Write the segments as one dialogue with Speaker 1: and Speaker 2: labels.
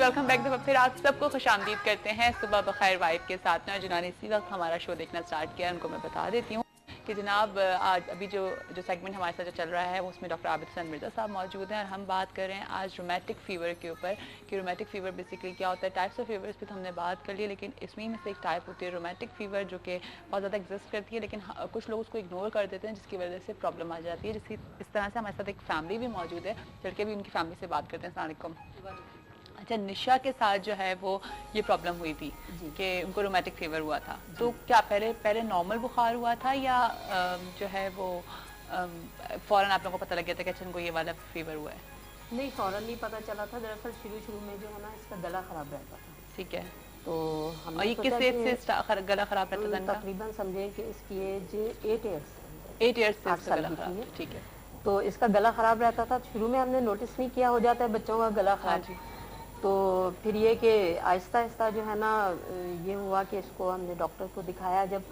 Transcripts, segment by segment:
Speaker 1: Welcome back. फिर आप सबको खुशामदीद करते हैं सुबह बखैर वाइब के साथ में। जिन्होंने इसी वक्त हमारा शो देखना स्टार्ट किया उनको मैं बता देती हूँ कि जनाब आज अभी जो सेगमेंट हमारे साथ जो चल रहा है उसमें डॉक्टर आबिद हसन मिर्ज़ा साहब मौजूद हैं और हम बात कर रहे हैं आज रोमैटिक फ़ीवर के ऊपर कि रोमैटिक फ़ीवर बेसिकली क्या होता है। टाइप्स ऑफ फ़ीवर्स पे तो हमने बात कर ली, लेकिन इसमें में से एक टाइप होती है रोमैटिक फ़ीवर जो कि बहुत ज़्यादा एग्जिस्ट करती है, लेकिन कुछ लोग उसको इग्नोर कर देते हैं जिसकी वजह से प्रॉब्लम आ जाती है। जिसकी इस तरह से हमारे साथ एक फैमिली भी मौजूद है, चल भी उनकी फैमिली से बात करते हैं। अस्सलाम वालेकुम। अच्छा, निशा के साथ जो है वो ये प्रॉब्लम हुई थी कि उनको रोमैटिक फीवर हुआ था, तो क्या पहले नॉर्मल बुखार हुआ था या जो है वो फौरन आप लोगों को पता लग गया था कि अच्छा इनको ये वाला फीवर हुआ है?
Speaker 2: नहीं, फौरन नहीं पता चला था। दरअसल शुरू में जो है ना इसका गला खराब रहता था।
Speaker 1: ठीक है,
Speaker 2: तो हमने
Speaker 1: ये किस एज से गला खराब रहता था?
Speaker 2: तकरीबन समझे कि इसकी एज 8 ईयर्स
Speaker 1: 8 ईयर्स से गला खराब है। ठीक है,
Speaker 2: तो इसका गला खराब रहता था। शुरू में हमने नोटिस नहीं किया, हो जाता है बच्चों का गला खराब। तो फिर ये कि आहिस्ता आहिस्ता जो है ना ये हुआ कि इसको हमने डॉक्टर को दिखाया जब,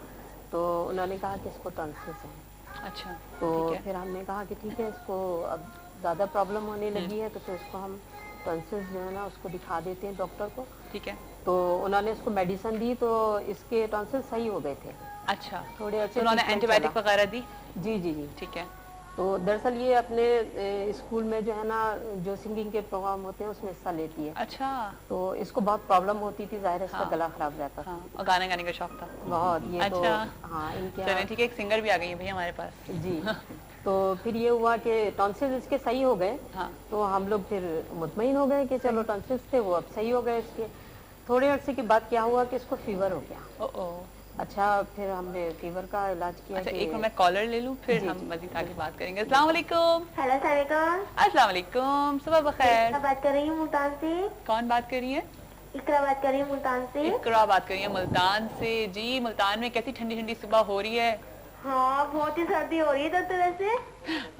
Speaker 2: तो उन्होंने कहा कि इसको टॉन्सिल्स हैं।
Speaker 1: अच्छा,
Speaker 2: तो फिर हमने कहा कि ठीक है, इसको अब ज़्यादा प्रॉब्लम होने लगी है तो फिर इसको हम टॉन्सिल्स जो है ना उसको दिखा देते हैं डॉक्टर को।
Speaker 1: ठीक है,
Speaker 2: तो उन्होंने इसको मेडिसिन दी तो इसके टॉन्सिल्स सही हो गए थे।
Speaker 1: अच्छा,
Speaker 2: थोड़े अच्छे
Speaker 1: उन्होंने एंटीबायोटिक वगैरह दी?
Speaker 2: जी जी जी,
Speaker 1: ठीक है।
Speaker 2: तो दरअसल ये अपने स्कूल में जो है ना जो सिंगिंग के प्रोग्राम होते हैं उसमें हिस्सा लेती है।
Speaker 1: अच्छा,
Speaker 2: तो इसको बहुत प्रॉब्लम होती थी, जाहिर है इसका गला खराब रहता था।
Speaker 1: और गाने गाने का शौक था
Speaker 2: बहुत। ये
Speaker 1: अच्छा,
Speaker 2: तो हाँ इनके
Speaker 1: चलिए ठीक है, एक सिंगर भी आ गई है भैया हमारे पास
Speaker 2: जी। तो फिर ये हुआ कि टॉन्सिल्स इसके सही हो गए।
Speaker 1: हाँ,
Speaker 2: तो हम लोग फिर मुतमईन हो गए कि चलो टॉन्सिल्स थे वो अब सही हो गए इसके। थोड़े अरसे के बाद क्या हुआ कि इसको फीवर हो गया। अच्छा, फिर हमने फीवर का इलाज किया।
Speaker 1: अच्छा, एक मैं कॉलर ले लूं फिर हम मजीद आगे बात करेंगे। अस्सलाम वालेकुम।
Speaker 3: हेलो सलाम।
Speaker 1: अस्सलाम वालेकुम, सुबह बखैर।
Speaker 3: बात कर रही हूँ मुल्तान से।
Speaker 1: कौन बात कर रही है?
Speaker 3: इकरा बात कर रही हूँ मुल्तान से।
Speaker 1: इकरा बात कर रही है मुल्तान से। जी, मुल्तान में कैसी ठंडी ठंडी सुबह हो रही है?
Speaker 3: हाँ, बहुत ही सर्दी हो रही है डॉक्टर वैसे।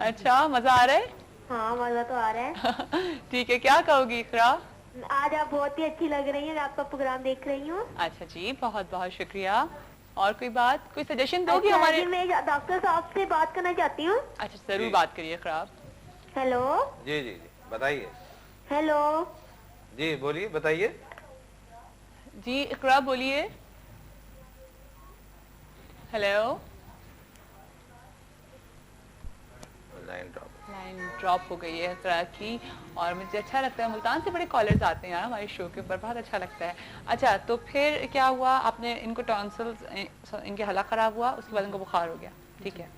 Speaker 1: अच्छा, मजा आ रहा है?
Speaker 3: हाँ, मजा तो आ रहा है।
Speaker 1: ठीक है, क्या कहोगी इकरा?
Speaker 3: आज आप बहुत ही अच्छी लग रही हैं, आपका प्रोग्राम देख रही हूँ।
Speaker 1: अच्छा जी, बहुत बहुत शुक्रिया। और कोई बात, कोई सजेशन दोगी हमारे?
Speaker 3: मैं डॉक्टर साहब से बात करना चाहती हूँ।
Speaker 1: अच्छा, जरूर बात करिए इकरा।
Speaker 3: हेलो
Speaker 4: जी जी जी, बताइए।
Speaker 3: हेलो
Speaker 4: जी बोलिए, बताइए।
Speaker 1: जी इकरा बोलिए। हेलो, लाइन ड्रॉप हो गई है इकरा की। और मुझे अच्छा लगता है, मुल्तान से बड़े कॉलर्स आते हैं यार हमारे शो के ऊपर, बहुत अच्छा लगता है। अच्छा, तो फिर क्या हुआ? आपने इनको टॉन्सिल्स, इनके हलक खराब हुआ, उसके बाद इनको बुखार हो गया। ठीक है।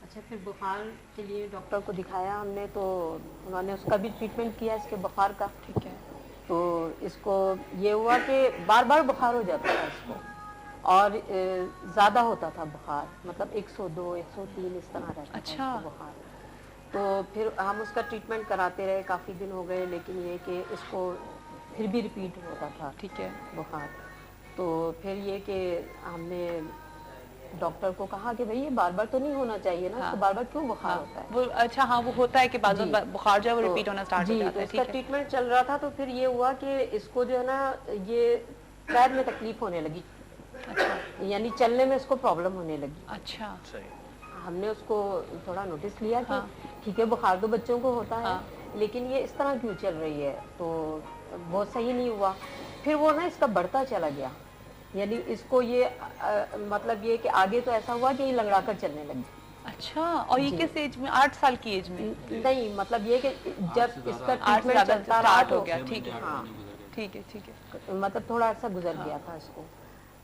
Speaker 2: अच्छा, फिर बुखार के लिए डॉक्टर को दिखाया हमने, तो उन्होंने उसका भी ट्रीटमेंट किया इसके बुखार का।
Speaker 1: ठीक है।
Speaker 2: तो इसको ये हुआ कि बार बार बुखार हो जाता था इसको, और ज़्यादा होता था बुखार, मतलब 102 103 इस तरह रहता था बुखार। तो फिर हम उसका ट्रीटमेंट कराते रहे, काफ़ी दिन हो गए, लेकिन ये कि इसको फिर भी रिपीट होता था।
Speaker 1: ठीक है,
Speaker 2: बुखार। तो फिर ये कि हमने डॉक्टर को कहा कि भाई ये बार बार तो नहीं होना चाहिए ना, इसको बार बार क्यों बुखार होता है?
Speaker 1: वो अच्छा, हाँ वो होता है कि बाद में बुखार जो है वो रिपीट होना स्टार्ट हो जाता है।
Speaker 2: इसका ट्रीटमेंट चल रहा था। तो फिर ये हुआ कि इसको जो है ना ये पैर में तकलीफ होने लगी। अच्छा, यानी चलने में इसको प्रॉब्लम होने लगी।
Speaker 1: अच्छा,
Speaker 4: सही।
Speaker 2: हमने उसको थोड़ा नोटिस लिया कि ठीक है, बुखार तो बच्चों को होता है, लेकिन ये इस तरह क्यों चल रही है? तो बहुत सही नहीं हुआ। फिर वो ना इसका बढ़ता चला गया, यानी इसको ये मतलब ये कि आगे तो ऐसा हुआ कि ये लंगड़ा कर चलने लगी।
Speaker 1: अच्छा, और ये किस एज में? 8 साल की एज में?
Speaker 2: नहीं, मतलब ये कि जब इसका ट्रीटमेंट चलता रहा तो
Speaker 1: हो गया। ठीक है, हाँ ठीक है, ठीक है,
Speaker 2: मतलब थोड़ा अर्सा गुजर गया था इसको।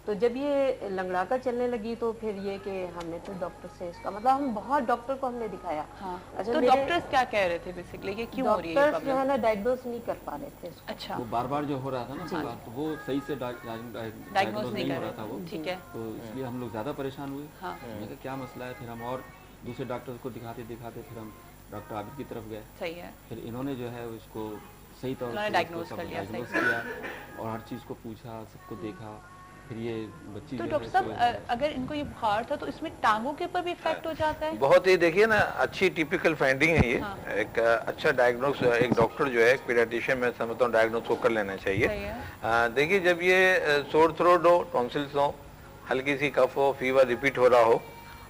Speaker 2: तो जब ये लंगड़ा कर चलने लगी तो फिर ये कि हमने फिर डॉक्टर से इसका मतलब हम बहुत डॉक्टर को हमने दिखाया।
Speaker 1: अच्छा, तो डॉक्टर्स क्या कह रहे थे बेसिकली कि क्यों हो रही है?
Speaker 2: डॉक्टर्स जो है ना डायग्नोस नहीं कर पा रहे थे इसको।
Speaker 1: अच्छा,
Speaker 5: वो बार बार जो हो रहा था ना, तो वो सही से डायग्नोस नहीं हो रहा था वो।
Speaker 1: ठीक है।
Speaker 5: तो इसलिए हम लोग ज्यादा परेशान हुए। मैंने कहा क्या मसला है? फिर हम और दूसरे डॉक्टर को दिखाते दिखाते फिर हम डॉक्टर आबिद की तरफ गए।
Speaker 1: सही है।
Speaker 5: फिर इन्होंने जो है उसको सही तौर से
Speaker 1: डायग्नोस
Speaker 5: किया और हर चीज को पूछा, सबको देखा। फिर ये बच्ची
Speaker 1: तो डॉक्टर साहब, अगर इनको ये बुखार था तो इसमें टांगों के ऊपर भी इफेक्ट हो जाता है?
Speaker 4: बहुत ही देखिए ना, अच्छी टिपिकल फाइंडिंग है ये। एक अच्छा डायग्नोस एक डॉक्टर जो है, एक पीडियाट्रिशियन में समझता हूँ डायग्नोस को कर लेना चाहिए। देखिए, जब ये सोर थ्रोट हो, टॉन्सिल्स हो, हल्की सी कफ हो, फीवर रिपीट हो रहा हो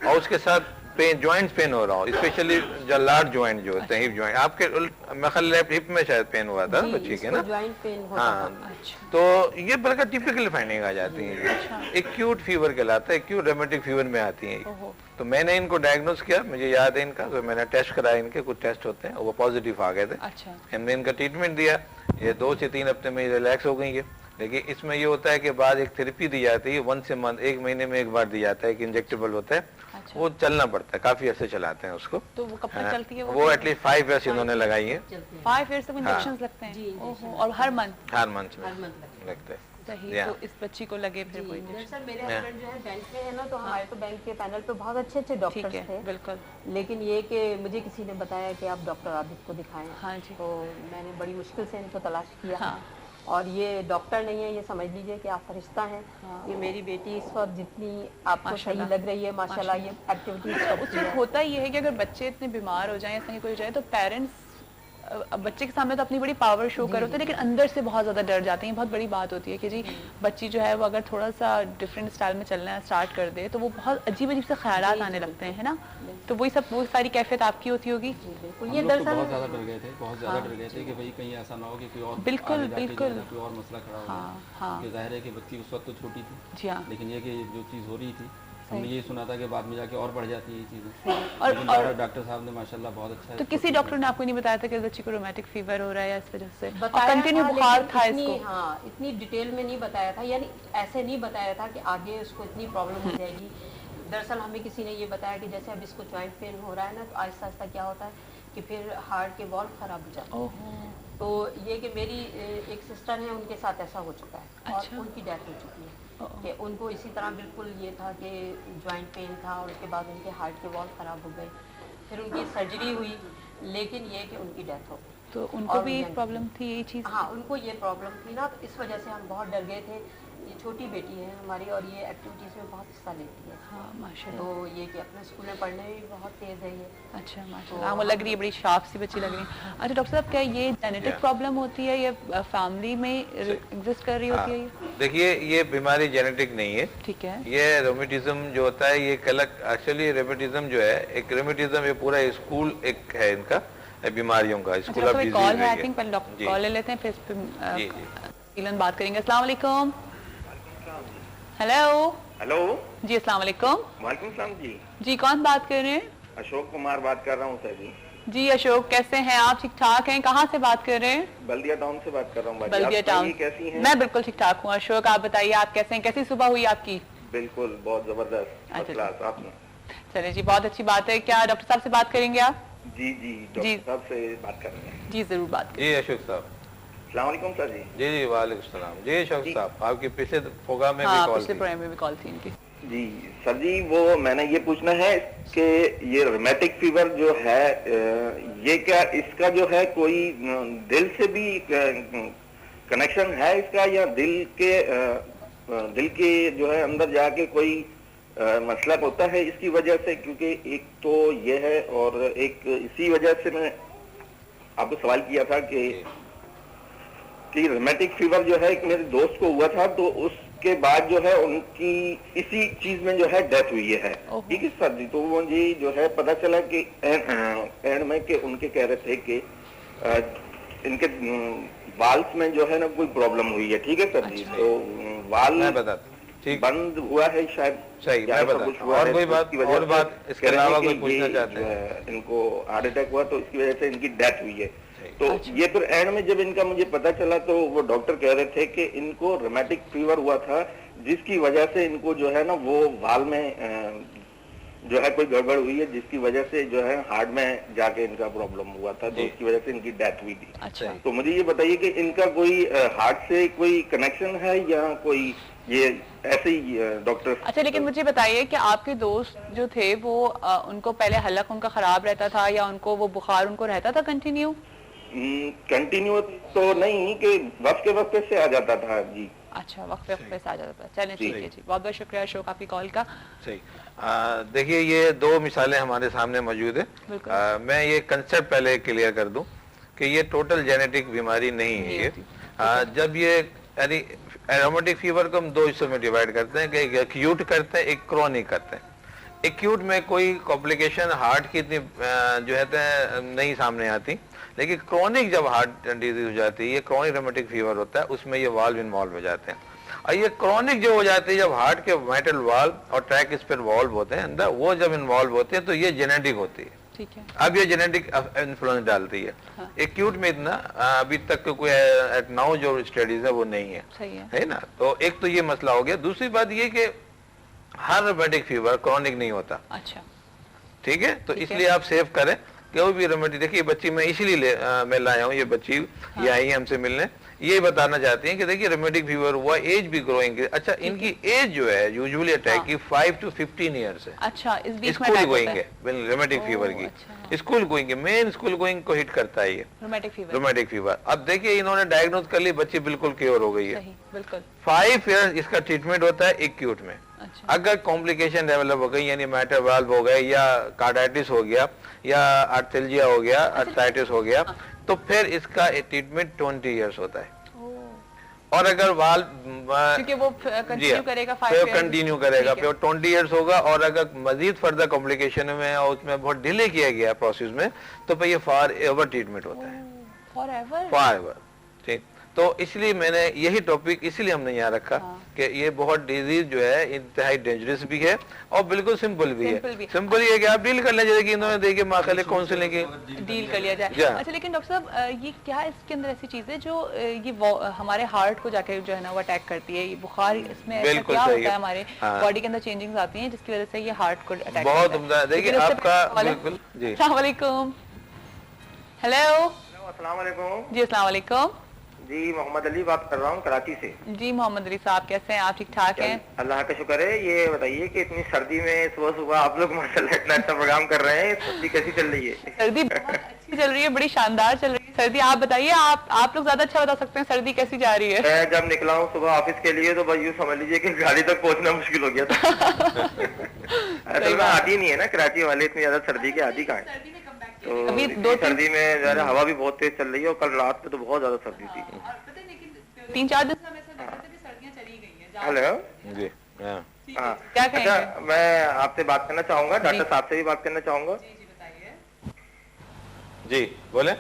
Speaker 4: और उसके साथ पेन, जॉइंट पेन हो रहा हो, स्पेशली जो लार्ज जॉइंट जो होते हैं, हिप जॉइंट, आपके मैं ख्याल लेफ्ट हिप में शायद पेन हुआ था बच्ची के ना,
Speaker 2: जॉइंट पेन होता
Speaker 4: हाँ, तो ये बल्कि टिपिकल फाइंडिंग आ जाती है, एक्यूट फीवर कहलाता है, एक्यूट रेमेटिक फीवर में आती है। तो मैंने इनको डायग्नोस किया, मुझे याद है इनका, तो मैंने टेस्ट कराया, इनके कुछ टेस्ट होते हैं, वो पॉजिटिव आ गए थे। हमने इनका ट्रीटमेंट दिया, ये 2 से 3 हफ्ते में रिलैक्स हो गई है। लेकिन इसमें ये होता है कि बाद एक थेरेपी दी जाती है, 1 मंथ, 1 महीने में एक बार दी जाता है, कि इंजेक्टेबल होता है, वो चलना पड़ता है, काफी अर्से चलाते हैं उसको।
Speaker 1: तो वो कब तक चलती है?
Speaker 4: वो एटलीस्ट 5 ईयर्स इन्होंने लगाई है।
Speaker 1: 5 ईयर्स तक इंजेक्शंस लगते हैं? ओहो, और हर मंथ
Speaker 4: लगता है।
Speaker 1: सही, तो इस बच्ची को लगे फिर कोई
Speaker 2: सर मेरे हस्बैंड जो है बैंक में है ना, तो हमारे तो बैंक के पैनल पे बहुत अच्छे अच्छे डॉक्टर्स थे,
Speaker 1: बिल्कुल,
Speaker 2: लेकिन ये कि मुझे किसी ने बताया कि आप डॉक्टर आबिद को दिखाएं।
Speaker 1: हाँ जी।
Speaker 2: तो मैंने बड़ी मुश्किल से इनको तलाश किया।
Speaker 1: हाँ।
Speaker 2: और ये डॉक्टर नहीं है, ये समझ लीजिए कि आप फरिश्ता हैं। हाँ। ये मेरी बेटी इस वक्त जितनी आपको सही लग रही है माशाल्लाह, ये एक्टिविटीज
Speaker 1: उसमें होता ये है कि अगर बच्चे इतने बीमार हो जाएं या कहीं कोई हो जाए तो पेरेंट्स बच्चे के सामने तो अपनी बड़ी पावर शो कर होते हैं, लेकिन अंदर से बहुत ज्यादा डर जाते हैं। बहुत बड़ी बात होती है कि जी बच्ची जो है वो अगर थोड़ा सा डिफरेंट स्टाइल में चलना स्टार्ट कर दे तो वो बहुत अजीब अजीब से ख्यालात आने लगते हैं, है ना। तो वही सब, वो सारी कैफियत आपकी होती होगी।
Speaker 2: ये दरअसल
Speaker 5: बहुत ज्यादा डर गए थे, बहुत ज्यादा डर गए थे कि भाई कहीं ऐसा ना हो कि कोई और
Speaker 1: बिल्कुल बिल्कुल
Speaker 5: कोई और मसला खड़ा हो जाए। कि जाहिर है कि बच्ची उस वक्त तो छोटी थी,
Speaker 1: जी हाँ,
Speaker 5: लेकिन ये कि जो चीज़ हो रही थी हमने ये सुना था कि बाद में जाके और बढ़ जाती है ये चीज़ें।
Speaker 1: और
Speaker 5: डॉक्टर साहब ने माशाल्लाह बहुत अच्छा है।
Speaker 1: तो किसी डॉक्टर ने आपको नहीं बताया था कि बच्ची को रोमैटिक फीवर हो रहा है या इस वजह से
Speaker 2: बताया
Speaker 1: कंटिन्यू
Speaker 2: था,
Speaker 1: बुखार था
Speaker 2: इतनी,
Speaker 1: इसको?
Speaker 2: हाँ, इतनी डिटेल में नहीं बताया था, यानी ऐसे नहीं बताया था कि आगे उसको इतनी प्रॉब्लम हो जाएगी। दरअसल हमें किसी ने ये बताया कि जैसे अब इसको जॉइंट पेन हो रहा है ना, तो आहिस्ता आहिस्ता क्या होता है कि फिर हार्ट के वॉल्व खराब हो जाते हैं। तो ये कि मेरी एक सिस्टर है, उनके साथ ऐसा हो चुका है और उनकी डेथ हो चुकी है कि उनको इसी तरह बिल्कुल ये था कि जॉइंट पेन था और उसके बाद उनके हार्ट के वॉल्व खराब हो गए, फिर उनकी सर्जरी हुई, लेकिन ये कि उनकी डेथ हो गई।
Speaker 1: तो उनको भी एक प्रॉब्लम थी यही चीज़?
Speaker 2: हाँ, उनको ये प्रॉब्लम थी ना, तो इस वजह से हम बहुत डर गए थे। ये छोटी बेटी है हमारी और ये एक्टिविटीज़ में बहुत हिस्सा लेती है।
Speaker 1: हाँ माशाल्लाह।
Speaker 2: तो ये कि अपने स्कूल में पढ़ने में भी बहुत तेज़ है ये।
Speaker 1: अच्छा माशाल्लाह, वो लग रही है बड़ी शार्प सी बच्ची लग रही है। अच्छा डॉक्टर साहब, क्या ये जेनेटिक प्रॉब्लम होती है या फैमिली में एग्जिस्ट कर रही होती है?
Speaker 4: देखिए, ये बीमारी जेनेटिक नहीं है,
Speaker 1: ठीक है।
Speaker 4: ये रोमेटिज्म जो होता है, ये अलग, एक्चुअली रोमेटिज्म जो है, एक रोमेटिज्म ये पूरा स्कूल एक है इनका बीमारियों का, स्कूल ऑफ डिजीज
Speaker 1: कॉल है, आई थिंक पहले डॉक्टर कॉल ले लेते हैं फिर बात करेंगे। अस्सलाम वालेकुम। हेलो।
Speaker 6: हेलो
Speaker 1: जी अस्सलाम वालेकुम।
Speaker 6: वालेकुम सलाम जी।
Speaker 1: जी कौन बात कर रहे हैं?
Speaker 6: अशोक कुमार बात कर रहा हूँ सर जी।
Speaker 1: जी अशोक, कैसे हैं आप? ठीक ठाक हैं? कहाँ से बात कर रहे हैं?
Speaker 6: बल्दिया टाउन से बात कर रहा हूँ।
Speaker 1: बल्दिया टाउन।
Speaker 6: कैसी हैं?
Speaker 1: मैं बिल्कुल ठीक ठाक हूँ। अशोक आप बताइए, आप कैसे हैं? कैसी सुबह हुई आपकी?
Speaker 6: बिल्कुल बहुत जबरदस्त, फर्स्ट क्लास। आपने?
Speaker 1: चलिए जी, बहुत अच्छी बात है। क्या डॉक्टर साहब से बात करेंगे आप?
Speaker 6: जी जी, डॉक्टर साहब से बात कर रहे हैं।
Speaker 1: जी जरूर बात करें।
Speaker 4: जी अशोक साहब।
Speaker 6: अस्सलाम वालेकुम सर जी।
Speaker 4: जी जी वालेकुम सलाम। जी अशोक साहब, आपके पिछले प्रोग्राम में
Speaker 1: हाँ,
Speaker 4: भी कॉल
Speaker 1: पिछले प्रोग्राम में भी कॉल थी इनकी।
Speaker 6: जी सर जी, वो मैंने ये पूछना है कि ये रोमैटिक फीवर जो है, ये क्या इसका जो है कोई दिल से भी कनेक्शन है इसका, या दिल के जो है अंदर जाके कोई मसला होता है इसकी वजह से? क्योंकि एक तो ये है और एक इसी वजह से मैं आपको सवाल किया था कि रोमैटिक फीवर जो है एक मेरे दोस्त को हुआ था, तो उसके बाद जो है उनकी इसी चीज में जो है डेथ हुई है। ठीक है सर जी। तो मुझे जो है पता चला कि एंड में के उनके कह रहे थे कि इनके वाल्स में जो है ना कोई प्रॉब्लम हुई है। ठीक है सर जी। तो वाल बंद हुआ है शायद।
Speaker 4: सही, मैं बता। और कोई बात इसके अलावा कोई पूछना चाहते हैं?
Speaker 6: इनको हार्ट अटैक हुआ तो इसकी वजह से इनकी डेथ हुई है। तो ये फिर एंड में जब इनका मुझे पता चला तो वो डॉक्टर कह रहे थे कि इनको रोमैटिक फीवर हुआ था, जिसकी वजह से इनको जो है ना वो वाल में जो है कोई गड़बड़ हुई है, जिसकी वजह से जो है हार्ट में जाके इनका प्रॉब्लम हुआ था, तो उसकी वजह से इनकी डेथ हुई थी।
Speaker 1: अच्छा।
Speaker 6: तो मुझे ये बताइए कि इनका कोई हार्ट से कोई कनेक्शन है या कोई ये ऐसे ही डॉक्टर?
Speaker 1: अच्छा, लेकिन मुझे बताइए कि आपके दोस्त जो थे वो उनको पहले हलक उनका खराब रहता था या उनको वो बुखार उनको रहता था कंटिन्यू?
Speaker 6: कंटिन्यू तो नहीं, कि वक्त के वक्त से आ जाता था जी।
Speaker 1: अच्छा, वक्त पे आ जाता था। चलिए ठीक है जी, बहुत बहुत शुक्रिया अशोक आपकी कॉल का।
Speaker 4: सही। देखिए, ये दो मिसालें हमारे सामने मौजूद है। मैं ये कंसेप्ट पहले क्लियर कर दूं कि ये टोटल जेनेटिक बीमारी नहीं है ये। जब ये यानी एरोमेटिक फीवर को हम दो हिस्सों में डिवाइड करते हैं कि एक एक्यूट करते हैं, एक क्रॉनिक करते हैं। एक्यूट में कोई कॉम्प्लिकेशन हार्ट की इतनी जो है नहीं सामने आती, लेकिन क्रॉनिक जब हार्ट डिजीज हो जाती है, ये क्रॉनिक रोमेटिक फीवर होता है, उसमें ये वाल्व इन्वॉल्व हो जाते हैं। और ये क्रॉनिक जो हो जाती है जब हार्ट के वाइटल वाल्व और ट्रैक स्पेयर वाल्व होते हैं अंदर, वो जब इन्वॉल्व होते हैं तो ये जेनेटिक होती है।
Speaker 1: ठीक है।
Speaker 4: अब ये जेनेटिक इन्फ्लुएंस डालती है।
Speaker 1: हाँ।
Speaker 4: एक्यूट में इतना अभी तक कोई नाउ जो स्टडीज है वो नहीं है,
Speaker 1: सही
Speaker 4: है ना। तो एक तो ये मसला हो गया। दूसरी बात ये कि हर रोमेटिक फीवर क्रॉनिक नहीं होता।
Speaker 1: अच्छा,
Speaker 4: ठीक है, तो इसलिए आप सेव करें। कोई भी रोमेटिक, देखिए बच्ची मैं इसीलिए मैं लाया हूँ, ये बच्ची ये आई है हमसे मिलने, ये बताना चाहती हैं कि देखिए रोमेटिक फीवर हुआ, एज भी ग्रोइंग। अच्छा, इनकी एज जो है यूजुअली अटैक की 5 to 15 ईयर्स है।
Speaker 1: अच्छा, इस बीच में
Speaker 4: स्कूल
Speaker 1: अटैक
Speaker 4: गोइंग
Speaker 1: होता
Speaker 4: है रोमेटिक फीवर की।
Speaker 1: अच्छा।
Speaker 4: School going, main school going को हिट करता है ये
Speaker 1: रोमेटिक फीवर।
Speaker 4: Rheumatic fever. अब देखिए इन्होंने डायग्नोज कर ली, बच्ची बिल्कुल क्योर हो गई है।
Speaker 1: सही, बिल्कुल।
Speaker 4: 5 ईयर्स इसका ट्रीटमेंट होता है एक्यूट में।
Speaker 1: अच्छा।
Speaker 4: अगर कॉम्प्लिकेशन डेवलप हो गई, यानी मैटर वाल्व हो गए या कार्डाइटिस हो गया या आर्थेल्जिया हो गया, आर्थराइटिस हो गया, तो फिर इसका ट्रीटमेंट 20 ईयर्स होता है। और अगर वाल्व
Speaker 1: क्योंकि वो कंटिन्यू करेगा 5
Speaker 4: फिर कंटिन्यू करेगा, फिर 20 ईयर्स होगा। और अगर मजीद फर्दर कॉम्प्लिकेशन में और उसमें बहुत डिले किया गया प्रोसेस में, तो फिर ये फॉर एवर ट्रीटमेंट होता है, फॉर एवर। ठीक, तो इसलिए मैंने यही टॉपिक इसलिए हमने यहाँ रखा कि ये बहुत डिजीज जो है इंतहाई डेंजरस भी है और बिल्कुल सिंपल भी है। सिंपल ये है कि आप डील कर लें, जैसे कि इन्होंने देखिए माशाल्लाह काउंसलिंग की
Speaker 1: डील कर लिया जाए। अच्छा, लेकिन डॉक्टर साहब ये क्या इसके अंदर ऐसी चीज है जो ये हमारे हार्ट को जाके जो है ना वो अटैक करती है, ये बुखार, इसमें ऐसा क्या होता है हमारे बॉडी के अंदर चेंजिंग्स आती हैं जिसकी वजह से ये हार्ट को अटैक करता है?
Speaker 4: बहुत उम्दा। देखिए आपका बिल्कुल जी।
Speaker 1: अस्सलाम वालेकुम। हेलो।
Speaker 6: अस्सलाम वालेकुम।
Speaker 1: जी अस्सलाम वालेकुम।
Speaker 6: जी मोहम्मद अली बात कर रहा हूँ कराची से।
Speaker 1: जी मोहम्मद अली साहब, कैसे हैं आप? ठीक ठाक हैं?
Speaker 6: अल्लाह का शुक्र है। ये बताइए कि इतनी सर्दी में सुबह सुबह आप लोग माशाल्लाह इतना अच्छा प्रोग्राम कर रहे हैं, सर्दी कैसी चल रही है?
Speaker 1: सर्दी बहुत अच्छी चल रही है, बड़ी शानदार चल रही है सर्दी। आप बताइए, आप लोग ज्यादा अच्छा बता सकते हैं सर्दी कैसी जा रही है।
Speaker 6: मैं जब निकला हूँ सुबह ऑफिस के लिए तो बस यूँ समझ लीजिए कि गाड़ी तक पहुँचना मुश्किल हो गया था। असल में आदि नहीं है ना कराची वाले इतनी ज्यादा सर्दी के आदि कहाँ है। तो
Speaker 1: अभी
Speaker 6: इतनी सर्दी में जो है हवा भी बहुत तेज चल रही है और कल रात में तो बहुत ज्यादा सर्दी थी।
Speaker 1: 3-4 दिन से सर्दियां चली गई हैं।
Speaker 6: हेलो
Speaker 4: जी, हाँ।
Speaker 1: क्या कहेंगे?
Speaker 6: अच्छा, मैं आपसे बात करना चाहूंगा, डॉक्टर साहब से भी बात करना चाहूंगा।
Speaker 4: जी बोले।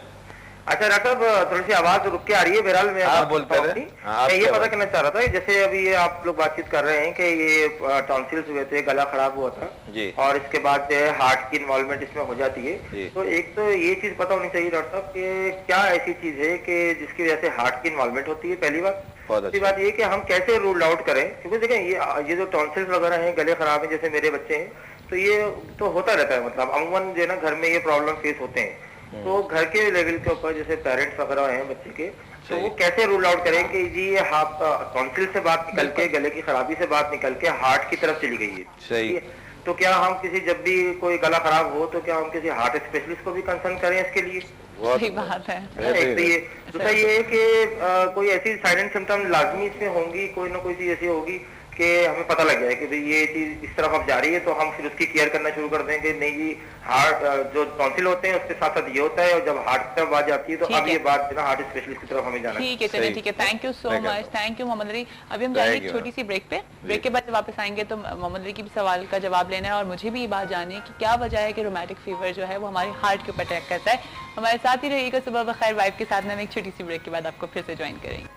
Speaker 6: अच्छा डॉक्टर साहब, थोड़ी सी आवाज रुक के आ रही है, बहरहाल मैं
Speaker 4: बोलते रहे।
Speaker 6: मैं ये पता करना चाह रहा था, जैसे अभी ये आप लोग बातचीत कर रहे हैं कि ये टॉन्सिल्स हुए थे, गला खराब हुआ था
Speaker 4: जी,
Speaker 6: और इसके बाद जो है हार्ट की इन्वॉल्वमेंट इसमें हो जाती है, तो एक तो ये चीज पता होनी चाहिए डॉक्टर साहब कि क्या ऐसी चीज है कि जिसकी वजह से हार्ट की इन्वॉल्वमेंट होती है, पहली बात। दूसरी बात ये कि हम कैसे रूल आउट करें, क्योंकि देखें ये जो टॉन्सिल्स वगैरह हैं, गले खराब है, जैसे मेरे बच्चे हैं, तो ये तो होता रहता है, मतलब अमूमन जो है ना घर में ये प्रॉब्लम फेस होते हैं। तो घर के लेवल के ऊपर जैसे पेरेंट्स वगैरह हैं बच्चे के, तो वो कैसे रूल आउट करें कि जी ये टॉन्सिल से बात निकल के, गले की खराबी से बात निकल के हार्ट की तरफ चली गई है।
Speaker 4: सही।
Speaker 6: तो क्या हम किसी, जब भी कोई गला खराब हो तो क्या हम किसी हार्ट स्पेशलिस्ट को भी कंसर्न करें इसके लिए?
Speaker 1: सही बात है।
Speaker 6: एक तो ये, दूसरा ये है कि कोई ऐसी साइलेंट सिम्टम लाजमी इसमें होंगी, कोई ना कोई चीज ऐसी होगी कि हमें पता लग जाए कि भाई ये चीज इस तरफ अब जा रही है, तो हम फिर उसकी केयर करना शुरू कर दें कि नहीं जी हार्ट जो टॉन्सिल होते हैं उसके साथ साथ ये होता है, और जब हार्ट की तरफ बात जाती है तो अब ये बात ना हार्ट स्पेशलिस्ट की तरफ हमें जाना है।
Speaker 1: ठीक है, चलिए ठीक है, thank you so much, thank you Mohammad Ali. अभी हम जाएंगे एक छोटी सी ब्रेक पे, ब्रेक के बाद वापस आएंगे तो मोहम्मद अली की भी सवाल का जवाब लेना है और मुझे भी ये बात जाननी है कि क्या वजह है कि रोमेटिक फीवर जो है वो हमारे हार्ट के ऊपर अटैक करता है। हमारे साथ ही रहिएगा सुबह बखैर वाइफ के साथ में। एक छोटी सी ब्रेक के बाद आपको फिर से ज्वाइन करेंगे।